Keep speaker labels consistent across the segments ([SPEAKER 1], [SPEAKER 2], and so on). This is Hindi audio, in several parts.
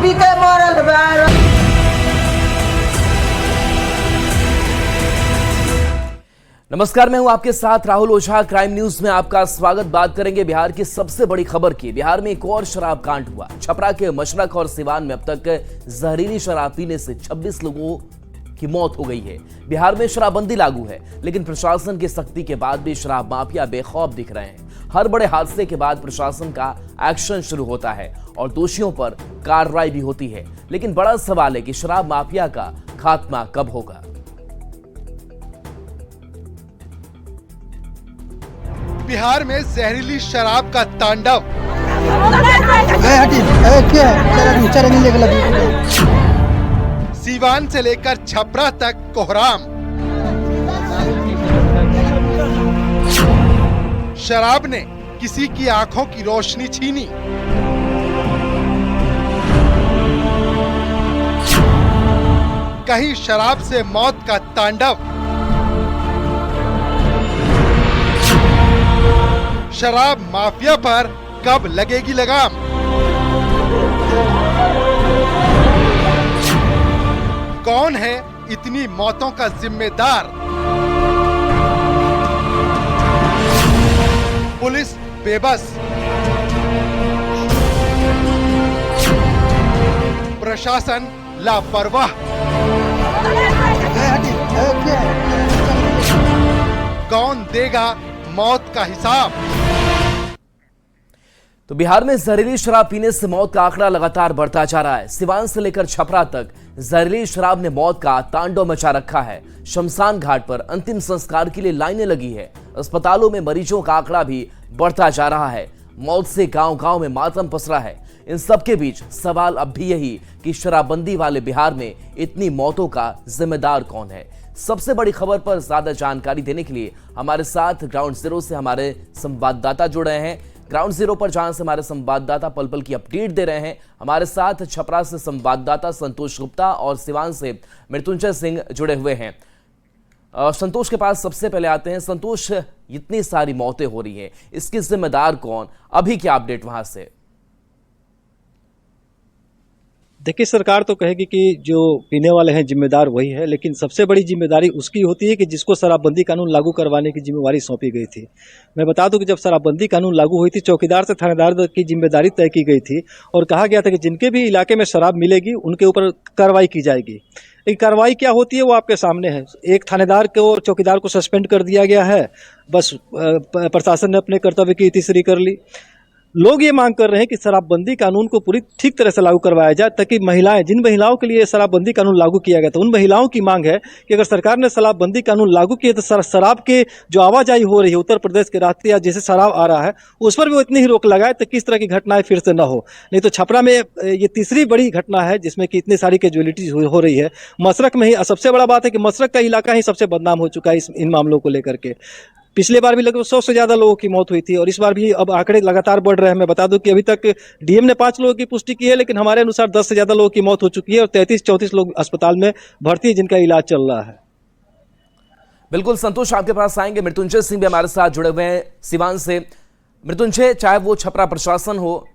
[SPEAKER 1] पीके मरल बा।
[SPEAKER 2] नमस्कार, मैं हूं आपके साथ राहुल ओझा। क्राइम न्यूज में आपका स्वागत। बात करेंगे बिहार की सबसे बड़ी खबर की। बिहार में एक और शराब कांड हुआ। छपरा के मशरक और सिवान में अब तक जहरीली शराब पीने से 26 लोगों की मौत हो गई है। बिहार में शराबबंदी लागू है, लेकिन प्रशासन की सख्ती के बाद भी शराब माफिया बेखौफ दिख रहे हैं। हर बड़े हादसे के बाद प्रशासन का एक्शन शुरू होता है और दोषियों पर कार्रवाई भी होती है, लेकिन बड़ा सवाल है कि शराब माफिया का खात्मा कब होगा।
[SPEAKER 3] बिहार में जहरीली शराब का तांडव। सीवान से लेकर छपरा तक कोहराम। शराब ने किसी की आंखों की रोशनी छीनी। कहीं शराब से मौत का तांडव। शराब माफिया पर कब लगेगी लगाम? कौन है इतनी मौतों का जिम्मेदार? पुलिस बेबस, प्रशासन लापरवाह। कौन देगा मौत का हिसाब?
[SPEAKER 2] तो बिहार में जहरीली शराब पीने से मौत का आंकड़ा लगातार बढ़ता जा रहा है। सिवान से लेकर छपरा तक जहरीली शराब ने मौत का तांडव मचा रखा है। शमशान घाट पर अंतिम संस्कार के लिए लाइनें लगी है। अस्पतालों में मरीजों का आंकड़ा भी बढ़ता जा रहा है। मौत से गांव-गांव में मातम पसरा है। इन सबके बीच सवाल अब भी यही कि शराबबंदी वाले बिहार में इतनी मौतों का जिम्मेदार कौन है। सबसे बड़ी खबर पर ज्यादा जानकारी देने के लिए हमारे साथ ग्राउंड जीरो से हमारे संवाददाता जुड़ रहे हैं। ग्राउंड जीरो पर जहां से हमारे संवाददाता पल पल की अपडेट दे रहे हैं। हमारे साथ छपरा से संवाददाता संतोष गुप्ता और सिवान से मृत्युंजय सिंह जुड़े हुए हैं। संतोष के पास सबसे पहले आते हैं। संतोष, इतनी सारी मौतें हो रही हैं, इसके जिम्मेदार कौन? अभी क्या अपडेट वहां से?
[SPEAKER 4] देखिए, सरकार तो कहेगी कि जो पीने वाले हैं जिम्मेदार वही है, लेकिन सबसे बड़ी जिम्मेदारी उसकी होती है कि जिसको शराबबंदी कानून लागू करवाने की जिम्मेवारी सौंपी गई थी। मैं बता दूं कि जब शराबबंदी कानून लागू हुई थी, चौकीदार से थानेदार की जिम्मेदारी तय की गई थी और कहा गया था कि जिनके भी इलाके में शराब मिलेगी उनके ऊपर कार्रवाई की जाएगी। एक कार्रवाई क्या होती है वो आपके सामने है। एक थानेदार को, चौकीदार को सस्पेंड कर दिया गया है। बस प्रशासन ने अपने कर्तव्य की तीसरी कर ली। लोग ये मांग कर रहे हैं कि शराबबंदी कानून को पूरी ठीक तरह से लागू करवाया जाए, ताकि महिलाएं, जिन महिलाओं के लिए शराबबंदी कानून लागू किया गया था, उन महिलाओं की मांग है कि अगर सरकार ने शराबबंदी कानून लागू किया तो शराब के जो आवाजाही हो रही है उत्तर प्रदेश के रास्ते या जैसे शराब आ रहा है उस पर भी वो इतनी ही रोक लगाए तो किस तरह की घटनाएं फिर से न हो। नहीं तो छपरा में ये तीसरी बड़ी घटना है जिसमें कि इतनी सारी कैजुअलिटीज हो रही है। मशरक में ही सबसे बड़ा बात है कि मशरक का इलाका ही सबसे बदनाम हो चुका है इन मामलों को लेकर के। पिछले बार भी लगभग 100 से ज्यादा लोगों की मौत हुई थी और इस बार भी अब आंकड़े लगातार बढ़ रहे हैं। मैं बता दूं कि अभी तक डीएम ने 5 लोगों की पुष्टि की है, लेकिन हमारे अनुसार 10 से ज्यादा लोगों की मौत हो चुकी है और 33-34 लोग अस्पताल में भर्ती है जिनका इलाज चल रहा है।
[SPEAKER 2] बिल्कुल संतोष, आपके पास आएंगे। मृत्युंजय सिंह भी हमारे साथ जुड़े हुए हैं सिवान से। मृत्युंजय, चाहे वो छपरा प्रशासन हो,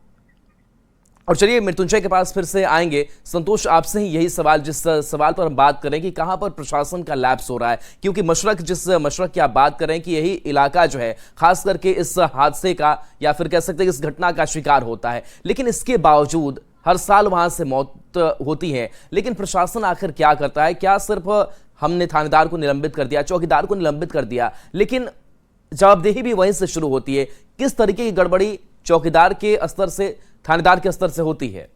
[SPEAKER 2] और चलिए मृत्युंजय के पास फिर से आएंगे। संतोष, आपसे ही यही सवाल, जिस सवाल पर हम बात करें कि कहां पर प्रशासन का लैप्स हो रहा है, क्योंकि मशरक, जिस मशरक की आप बात करें कि यही इलाका जो है खास करके इस हादसे का या फिर कह सकते हैं इस घटना का शिकार होता है, लेकिन इसके बावजूद हर साल वहां से मौत होती है। लेकिन प्रशासन आखिर क्या करता है? क्या सिर्फ हमने थानेदार को निलंबित कर दिया, चौकीदार को निलंबित कर दिया, लेकिन जवाबदेही भी वहीं से शुरू होती है? किस तरीके की गड़बड़ी चौकीदार के स्तर से, थानेदार के स्तर से होती है?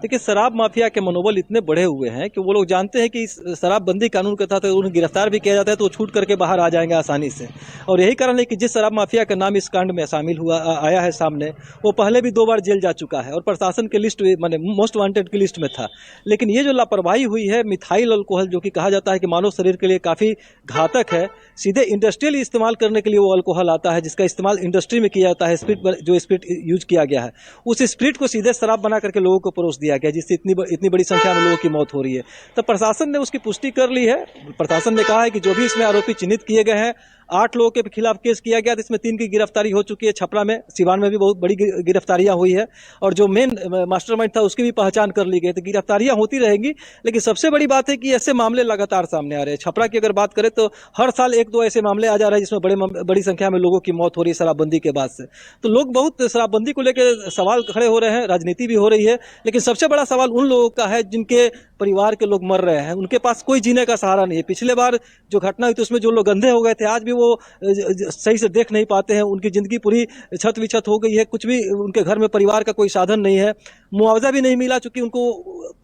[SPEAKER 4] देखिए, शराब माफिया के मनोबल इतने बढ़े हुए हैं कि वो लोग जानते हैं कि इस शराबबंदी कानून के तहत उन्हें गिरफ्तार भी किया जाता है तो वो छूट करके बाहर आ जाएंगे आसानी से। और यही कारण है कि जिस शराब माफिया का नाम इस कांड में शामिल हुआ आया है सामने, वो पहले भी 2 बार जेल जा चुका है और प्रशासन के लिस्ट माने मोस्ट वांटेड की लिस्ट में था। लेकिन ये जो लापरवाही हुई है, मिथाइल अल्कोहल, जो कि कहा जाता है कि मानव शरीर के लिए काफ़ी घातक है, सीधे इंडस्ट्रियल इस्तेमाल करने के लिए वो अल्कोहल आता है जिसका इस्तेमाल इंडस्ट्री में किया जाता है। जो स्प्रिट यूज किया गया है, उस स्प्रिट को सीधे शराब बना करके लोगों को परोस दिया गया, जिससे इतनी बड़ी संख्या में लोगों की मौत हो रही है। तो प्रशासन ने उसकी पुष्टि कर ली है। प्रशासन ने कहा है कि जो भी इसमें आरोपी चिन्हित किए गए हैं 8 लोगों के खिलाफ केस किया गया, इसमें 3 की गिरफ्तारी हो चुकी है। छपरा में, सिवान में भी बहुत बड़ी गिरफ्तारियां हुई है और जो मेन मास्टरमाइंड था उसकी भी पहचान कर ली गई। तो गिरफ्तारियां होती रहेंगी, लेकिन सबसे बड़ी बात है कि ऐसे मामले लगातार सामने आ रहे हैं। छपरा की अगर बात करें तो हर साल 1-2 ऐसे मामले आ जा रहे हैं जिसमें बड़ी संख्या में लोगों की मौत हो रही है शराबबंदी के बाद से। तो लोग बहुत शराबबंदी को लेकर सवाल खड़े हो रहे हैं, राजनीति भी हो रही है, लेकिन सबसे बड़ा सवाल उन लोगों का है जिनके परिवार के लोग मर रहे हैं, उनके पास कोई जीने का सहारा नहीं है। पिछले बार जो घटना हुई थी उसमें जो लोग अंधे हो गए थे, आज भी वो सही से देख नहीं पाते हैं, उनकी जिंदगी पूरी छत विछत हो गई है, कुछ भी उनके घर में परिवार का कोई साधन नहीं है, मुआवजा भी नहीं मिला, चूंकि उनको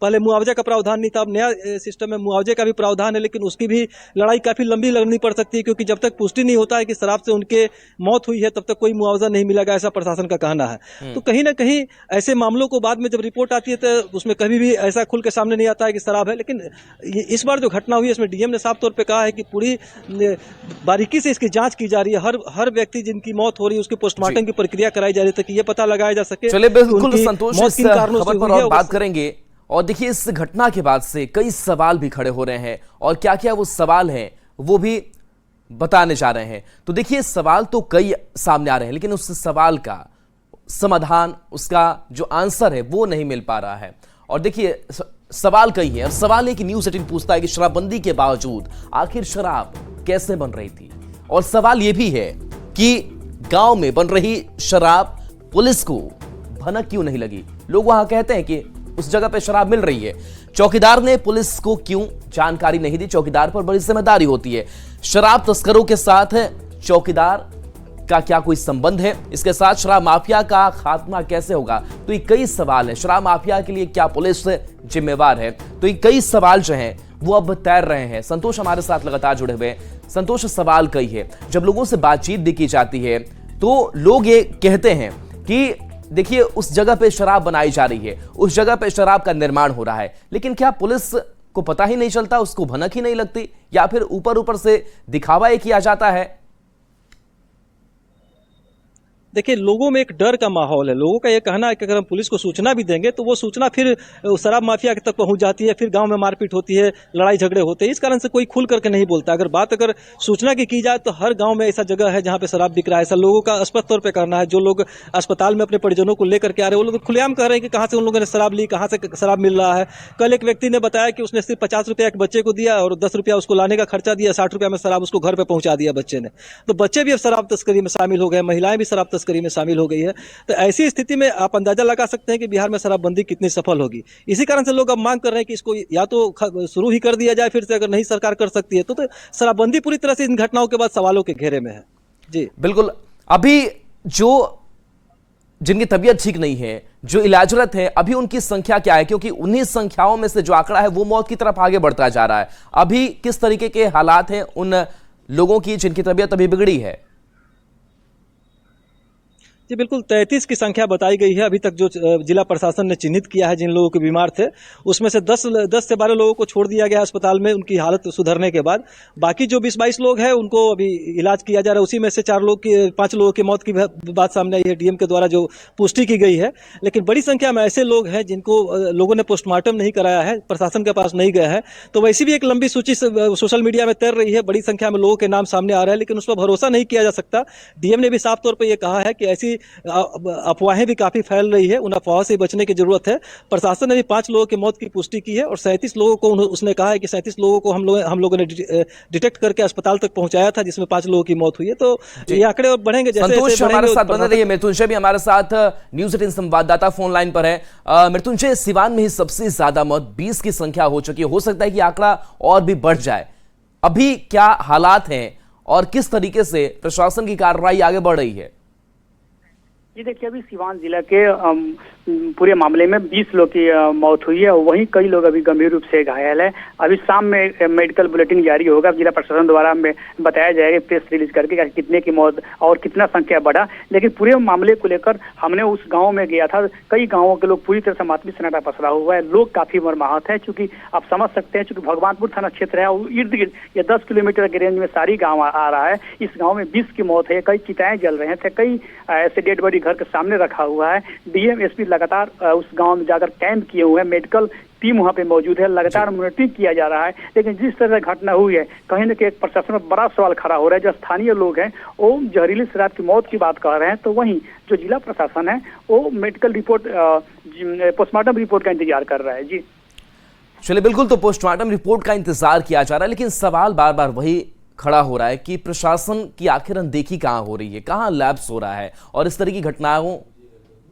[SPEAKER 4] पहले मुआवजा का प्रावधान नहीं था, अब नया सिस्टम में मुआवजे का भी प्रावधान है, लेकिन उसकी भी लड़ाई काफी लंबी लड़नी पड़ सकती है, क्योंकि जब तक पुष्टि नहीं होता है कि शराब से उनके मौत हुई है तब तक कोई मुआवजा नहीं मिलेगा, ऐसा प्रशासन का कहना है। तो कहीं ना कहीं ऐसे मामलों को बाद में जब रिपोर्ट आती है तो उसमें कभी भी ऐसा खुल के सामने नहीं आता है कि शराब है। लेकिन इस बार जो घटना हुई है इसमें डीएम ने साफ तौर पे कहा है कि पूरी बारीकी से इसकी जांच की जा रही है, हर व्यक्ति जिनकी मौत हो रही है उसकी पोस्टमार्टम की प्रक्रिया कराई जा रही है ताकि ये पता लगाया जा सके।
[SPEAKER 2] चलिए, बिल्कुल संतोष, इस खबर पर और बात करेंगे। और देखिए, इस घटना के बाद से कई सवाल भी खड़े हो रहे हैं और क्या क्या वो सवाल हैं वो भी बताने जा रहे हैं। तो देखिए, सवाल तो कई सामने आ रहे हैं, लेकिन उस सवाल का समाधान, उसका जो आंसर है वो नहीं मिल पा रहा है। और देखिए, सवाल कई है और सवाल है कि न्यूज़ 18 पूछता है कि शराबबंदी के बावजूद आखिर शराब कैसे बन रही थी। और सवाल यह भी है कि गांव में बन रही शराब पुलिस को भनक क्यों नहीं लगी। लोग वहां कहते हैं कि उस जगह पे शराब मिल रही है, चौकीदार ने पुलिस को क्यों जानकारी नहीं दी। चौकीदार पर बड़ी जिम्मेदारी होती है। शराब तस्करों के साथ चौकीदार का क्या कोई संबंध है, इसके साथ शराब माफिया का खात्मा कैसे होगा। तो ये कई सवाल हैं। शराब माफिया के लिए क्या पुलिस जिम्मेवार है। तो ये कई सवाल जो हैं वो अब तैर रहे हैं। संतोष हमारे साथ लगातार जुड़े हुए हैं। संतोष, सवाल कई है। जब लोगों से बातचीत भी की जाती है तो लोग ये कहते हैं कि देखिए, उस जगह पे शराब बनाई जा रही है, उस जगह पे शराब का निर्माण हो रहा है, लेकिन क्या पुलिस को पता ही नहीं चलता, उसको भनक ही नहीं लगती, या फिर ऊपर ऊपर से दिखावा ही किया जाता है।
[SPEAKER 4] देखिए, लोगों में एक डर का माहौल है। लोगों का ये कहना है कि अगर हम पुलिस को सूचना भी देंगे तो वो सूचना फिर शराब माफिया तक पहुंच जाती है, फिर गांव में मारपीट होती है, लड़ाई झगड़े होते हैं। इस कारण से कोई खुल करके नहीं बोलता। अगर सूचना की जाए तो हर गांव में ऐसा जगह है जहां पे शराब बिक रहा है, ऐसा लोगों का स्पष्ट तौर पर कहना है। जो लोग अस्पताल में अपने परिजनों को लेकर के आ रहे हैं वो लोग खुलेआम कह रहे हैं कि कहां से उन लोगों ने शराब ली, कहां से शराब मिल रहा है। कल एक व्यक्ति ने बताया कि उसने सिर्फ 50 रुपया एक बच्चे को दिया और 10 रुपया उसको लाने का खर्चा दिया, 60 रुपया में शराब उसको घर पर पहुंचा दिया बच्चे ने। तो बच्चे भी अब शराब तस्करी में शामिल हो गए, महिलाएं भी शराब तस्करी में शामिल हो गई। तो ऐसी स्थिति में आप अंदाजा लगा सकते हैं कि बिहार में शराबबंदी कितनी सफल होगी। इसी कारण से लोग अब मांग कर रहे हैं कि इसको या तो शुरू ही कर दिया जाए फिर से, अगर नहीं सरकार कर सकती है तो शराबबंदी पूरी तरह से इन घटनाओं के बाद सवालों के घेरे में है। जी
[SPEAKER 2] बिल्कुल। अभी जिनकी तबीयत ठीक नहीं है, जो इलाजरत है, अभी उनकी संख्या क्या है? क्योंकि उन्हीं संख्याओं में से जो आंकड़ा है वो मौत की तरफ आगे बढ़ता जा रहा है। अभी किस तरीके के हालात हैं उन लोगों की जिनकी तबीयत अभी बिगड़ी है?
[SPEAKER 4] जी बिल्कुल, 33 की संख्या बताई गई है अभी तक जो जिला प्रशासन ने चिन्हित किया है जिन लोगों के बीमार थे। उसमें से 10 से 12 लोगों को छोड़ दिया गया अस्पताल में उनकी हालत सुधरने के बाद। बाकी जो 20-22 लोग हैं उनको अभी इलाज किया जा रहा है। उसी में से 5 लोगों की मौत की बात सामने आई है, डीएम के द्वारा जो पुष्टि की गई है। लेकिन बड़ी संख्या में ऐसे लोग हैं जिनको लोगों ने पोस्टमार्टम नहीं कराया है, प्रशासन के पास नहीं गया है। तो वैसी भी एक लंबी सूची सोशल मीडिया में तैर रही है, बड़ी संख्या में लोगों के नाम सामने आ रहे हैं, लेकिन उस पर भरोसा नहीं किया जा सकता। डीएम ने भी साफ तौर पर यह कहा है कि ऐसी अफवाहें भी काफी फैल रही है, उन अफवाहों से बचने की जरूरत है। प्रशासन ने भी 5 लोगों की मौत की पुष्टि की है और 37 लोगों को उसने कहा है कि 37 लोगों को हम लोगों ने डिटेक्ट करके अस्पताल तक पहुंचाया था, जिसमें 5 लोगों की मौत हुई है। तो ये आंकड़े और बढ़ेंगे।
[SPEAKER 2] संतोष हमारे साथ बने रहिए। मृत्युंजय भी हमारे साथ न्यूज़ 18 संवाददाता फोन लाइन पर है। मृत्युंजय, सिवान में ही सबसे ज्यादा मौत 20 की संख्या हो चुकी है। हो सकता है कि आंकड़ा और भी बढ़ जाए। अभी क्या हालात हैं और किस तरीके से प्रशासन की कार्रवाई आगे बढ़ रही है?
[SPEAKER 1] जी देखिए, अभी सिवान जिला के पूरे मामले में 20 लोग की मौत हुई है और वहीं कई लोग अभी गंभीर रूप से घायल है। अभी शाम में मेडिकल बुलेटिन जारी होगा, जिला प्रशासन द्वारा में बताया जाएगा प्रेस रिलीज करके कितने की मौत और कितना संख्या बढ़ा। लेकिन पूरे मामले को लेकर हमने उस गांव में गया था। कई गांवों के लोग पूरी तरह से मातमी सन्नाटा पसरा हुआ है। लोग काफी मर्माहत है, चूंकि आप समझ सकते हैं, चूंकि भगवानपुर थाना क्षेत्र है और इर्द गिर्द ये 10 किलोमीटर के रेंज में सारी गाँव आ रहा है। इस गाँव में 20 की मौत है, कई चिताएं जल रहे थे, कई ऐसे डेड बॉडी घर के सामने रखा हुआ है। डीएम एसपी लगातार उस गांव में जाकर कैंप किए हुए हैं। मेडिकल टीम वहाँ पे मौजूद है, लगातार मॉनिटरिंग किया जा रहा है। लेकिन जिस तरह से घटना हुई है, कहीं न कहीं प्रशासन में बड़ा सवाल खड़ा हो रहा है। जो स्थानीय लोग हैं वो जहरीली शराब की मौत की बात कर रहे हैं, तो वहीं जो जिला प्रशासन है वो मेडिकल रिपोर्ट, पोस्टमार्टम रिपोर्ट का इंतजार कर रहा है। जी
[SPEAKER 2] चलिए, बिल्कुल, तो पोस्टमार्टम रिपोर्ट का इंतजार किया जा रहा है, लेकिन सवाल बार बार वही खड़ा हो रहा है कि प्रशासन की आखिर अनदेखी कहां हो रही है, कहां लैप्स हो रहा है, और इस तरह की घटनाओं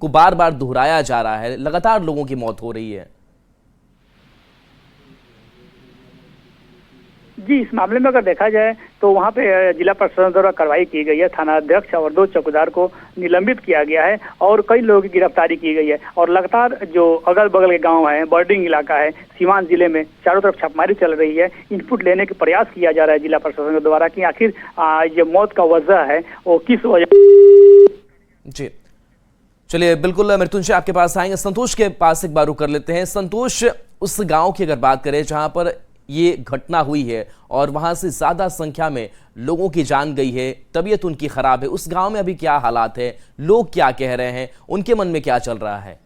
[SPEAKER 2] को बार बार दोहराया जा रहा है, लगातार लोगों की मौत हो रही है।
[SPEAKER 1] जी, इस मामले में अगर देखा जाए तो वहाँ पे जिला प्रशासन द्वारा कार्रवाई की गई है। थाना अध्यक्ष और 2 चौकीदार को निलंबित किया गया है और कई लोगों की गिरफ्तारी की गई है। और लगातार जो अगल बगल के गांव है, बॉर्डरिंग इलाका है, सीवान जिले में चारों तरफ छापेमारी चल रही है। इनपुट लेने के प्रयास किया जा रहा है जिला प्रशासन के द्वारा कि आखिर ये मौत का वजह है वो किस वजह।
[SPEAKER 2] जी चलिए, बिल्कुल मृत्युंजय आपके पास आएंगे। संतोष के पास एक बार रुक कर लेते हैं। संतोष, उस गांव की अगर बात करें जहां पर ये घटना हुई है और वहां से ज्यादा संख्या में लोगों की जान गई है, तबीयत उनकी खराब है, उस गांव में अभी क्या हालात है, लोग क्या कह रहे हैं, उनके मन में क्या चल रहा है?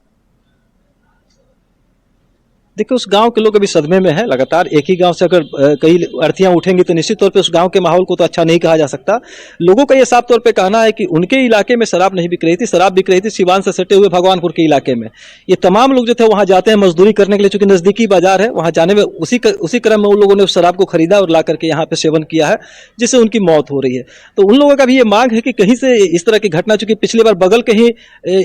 [SPEAKER 4] देखिए, उस गांव के लोग अभी सदमे में हैं। लगातार एक ही गांव से अगर कई अर्थियां उठेंगी तो निश्चित तौर पे उस गांव के माहौल को तो अच्छा नहीं कहा जा सकता। लोगों का ये साफ तौर पे कहना है कि उनके इलाके में शराब नहीं बिक रही थी, शराब बिक रही थी सीवान से सटे हुए भगवानपुर के इलाके में। ये तमाम लोग जो थे वहां जाते हैं मजदूरी करने के लिए, चूंकि नजदीकी बाजार है, वहां जाने में उसी क्रम में उन लोगों ने उस शराब को खरीदा और ला करके यहाँ पे सेवन किया है, जिससे उनकी मौत हो रही है। तो उन लोगों का भी ये मांग है कि कहीं से इस तरह की घटना, चूंकि पिछली बार बगल के ही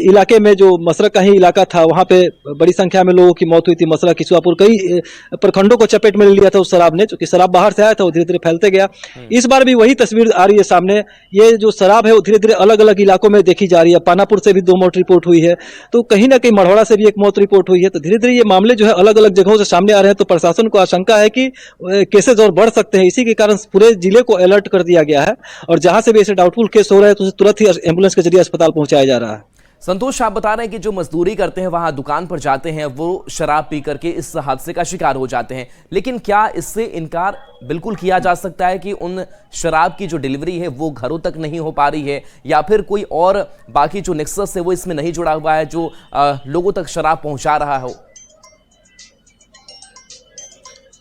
[SPEAKER 4] इलाके में जो मसरक का ही इलाका था, वहां पे बड़ी संख्या में लोगों की मौत हुई थी। मसरक, किसुआपुर, कई प्रखंडों को चपेट में ले लिया था उस शराब ने, क्योंकि शराब बाहर से आया था, वो धीरे धीरे फैलते गया। इस बार भी वही तस्वीर आ रही है सामने। ये जो शराब है वो धीरे धीरे अलग अलग इलाकों में देखी जा रही है। पानापुर से भी 2 मौत रिपोर्ट हुई है, तो कहीं ना कहीं मढ़ौरा से भी 1 मौत रिपोर्ट हुई है। तो धीरे धीरे ये मामले जो है अलग अलग जगहों से सामने आ रहे हैं। तो प्रशासन को आशंका है कि केसेज और बढ़ सकते हैं। इसी के कारण पूरे जिले को अलर्ट कर दिया गया है और जहां से भी ऐसे डाउटफुल केस हो रहे हैं तो तुरंत ही एम्बुलेंस के जरिए अस्पताल पहुंचाया जा रहा है।
[SPEAKER 2] संतोष, आप बता रहे हैं कि जो मजदूरी करते हैं वहां दुकान पर जाते हैं, वो शराब पी करके इस हादसे का शिकार हो जाते हैं, लेकिन क्या इससे इनकार बिल्कुल किया जा सकता है कि उन शराब की जो डिलीवरी है वो घरों तक नहीं हो पा रही है, या फिर कोई और बाकी जो नेक्सस है वो इसमें नहीं जुड़ा हुआ है जो लोगों तक शराब पहुंचा रहा हो?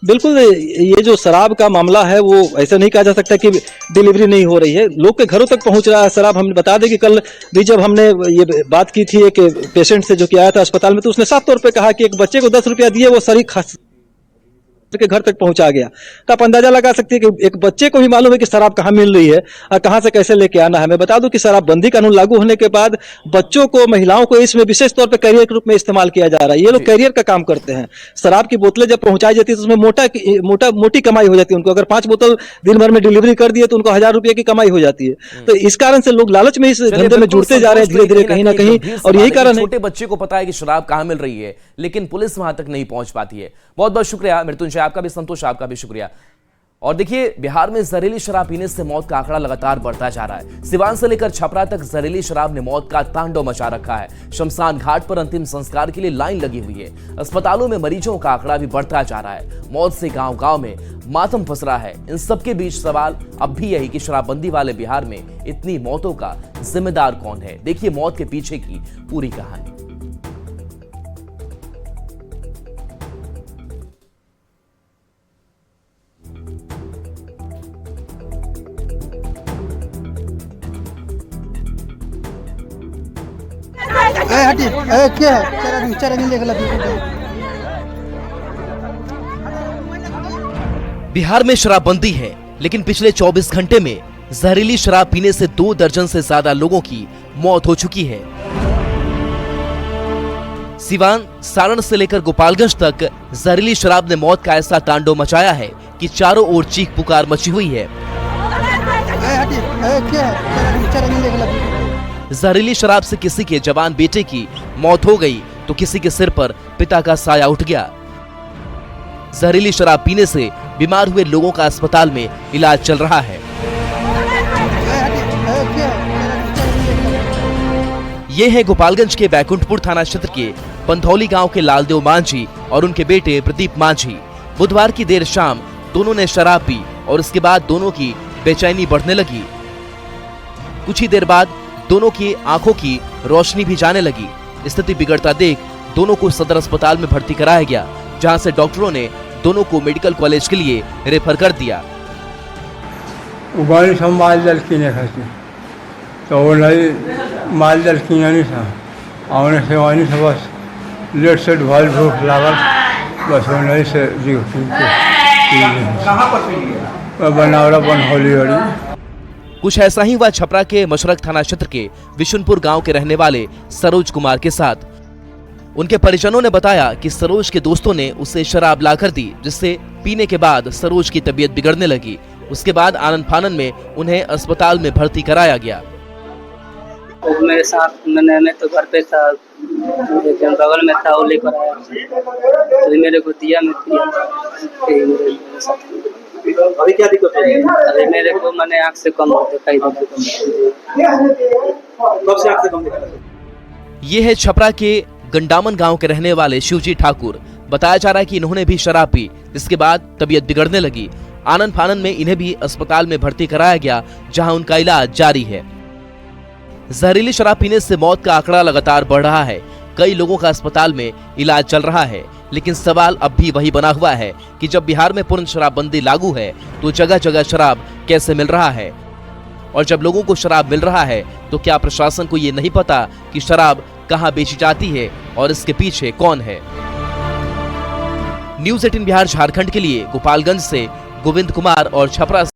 [SPEAKER 4] बिल्कुल, ये जो शराब का मामला है वो ऐसा नहीं कहा जा सकता कि डिलीवरी नहीं हो रही है, लोग के घरों तक पहुंच रहा है शराब। हम बता दें कि कल भी जब हमने ये बात की थी एक पेशेंट से जो कि आया था अस्पताल में, तो उसने साफ तौर पे कहा कि एक बच्चे को 10 रुपया दिए, वो सारी के घर तक पहुंचा गया। तो आप अंदाजा लगा सकते हैं कि एक बच्चे को भी मालूम है कि शराब कहाँ मिल रही है और कहाँ से कैसे लेके आना है। मैं बता दूं कि शराबबंदी कानून लागू होने के बाद बच्चों को, महिलाओं को इसमें विशेष तौर पे कैरियर के रूप में इस्तेमाल किया जा रहा है। ये लोग कैरियर का काम करते हैं। शराब की बोतलें जब पहुंचाई जाती है तो उसमें मोटी कमाई हो जाती है उनको। अगर 5 बोतल दिन भर में डिलीवरी कर दिए तो उनको 1000 रुपये की कमाई हो जाती है। तो इस कारण से लोग लालच में इस धंधे में जुड़ते जा रहे हैं धीरे धीरे कहीं ना कहीं, और यही कारण है।
[SPEAKER 2] छोटे बच्चे को पता है कि शराब कहाँ मिल रही है, लेकिन पुलिस वहां तक नहीं पहुंच पाती है। बहुत बहुत शुक्रिया मृत्युंजय, आपका भी। संतोष, आपका भी शुक्रिया। और देखिए, बिहार में जहरीली शराब पीने से मौत का आंकड़ा लगातार बढ़ता जा रहा है। सिवान से लेकर छपरा तक जहरीली शराब ने मौत का तांडव मचा रखा है। शमशान घाट पर अंतिम संस्कार के लिए लाइन लगी हुई है। अस्पतालों में मरीजों का आंकड़ा भी बढ़ता जा रहा है। मौत से गांव गांव में मातम फंस रहा है। इन सबके बीच सवाल अब भी यही कि शराबबंदी वाले बिहार में इतनी मौतों का जिम्मेदार कौन है? देखिए मौत के पीछे की पूरी कहानी।
[SPEAKER 5] हटी क्या चरंगी लेके लगी।
[SPEAKER 2] बिहार में शराबबंदी है, लेकिन पिछले 24 घंटे में जहरीली शराब पीने से 2 दर्जन से ज्यादा लोगों की मौत हो चुकी है। सिवान, सारण से लेकर गोपालगंज तक जहरीली शराब ने मौत का ऐसा तांडव मचाया है कि चारों ओर चीख पुकार मची हुई है। जहरीली शराब से किसी के जवान बेटे की मौत हो गई तो किसी के सिर पर पिता का साया उठ गया। जहरीली शराब पीने से बीमार हुए लोगों का अस्पताल में इलाज चल रहा है। ये है गोपालगंज के बैकुंठपुर थाना क्षेत्र के पंथौली गांव के लालदेव मांझी और उनके बेटे प्रदीप मांझी। बुधवार की देर शाम दोनों ने शराब पी और इसके बाद दोनों की बेचैनी बढ़ने लगी। कुछ ही देर बाद दोनों की आंखों की रोशनी भी जाने लगी। स्थिति बिगड़ता देख दोनों को सदर अस्पताल में भर्ती कराया गया। जहां से डॉक्टरों ने दोनों को मेडिकल कॉलेज के लिए रेफर कर दिया।
[SPEAKER 6] उगानी सब माल जल कीने खाती तो वो नहीं माल जल कीना नहीं था आने से वानी था बस लेट से ढाल भूख लागल बस वो नहीं से जी कहाँ पर बनावरा बन होली वाली।
[SPEAKER 2] कुछ ऐसा ही हुआ छपरा के मशरक थाना क्षेत्र के विशुनपुर गांव के रहने वाले सरोज कुमार के साथ। उनके परिजनों ने बताया कि सरोज के दोस्तों ने उसे शराब लाकर दी, जिससे पीने के बाद सरोज की तबीयत बिगड़ने लगी। उसके बाद आनन फानन में उन्हें अस्पताल में भर्ती कराया गया।
[SPEAKER 7] वो मेरे साथ मैं तो घर पे था, बगल में था, वो लेकर आया तो मेरे को दिया, मैं पिया।
[SPEAKER 8] अभी क्या दिक्कत है?
[SPEAKER 7] अभी मेरे को मैंने आँख से कम दिखाई देता।
[SPEAKER 8] कब से आँख से कम दिखाई?
[SPEAKER 2] ये है छपरा के गंडामन गांव के रहने वाले शिवजी ठाकुर। बताया जा रहा है कि इन्होंने भी शराब पी, जिसके बाद तबीयत बिगड़ने लगी। आनन फानन में इन्हें भी अस्पताल में भर्ती कराया गया, जहां उनका इलाज जारी है। जहरीली शराब पीने से मौत का आंकड़ा लगातार बढ़ रहा है। कई लोगों का अस्पताल में इलाज चल रहा है, लेकिन सवाल अब भी वही बना हुआ है कि जब बिहार में पूर्ण शराबबंदी लागू है तो जगह जगह शराब कैसे मिल रहा है, और जब लोगों को शराब मिल रहा है तो क्या प्रशासन को ये नहीं पता कि शराब कहां बेची जाती है और इसके पीछे कौन है। न्यूज़ 18 बिहार झारखंड के लिए गोपालगंज से गोविंद कुमार और छपरा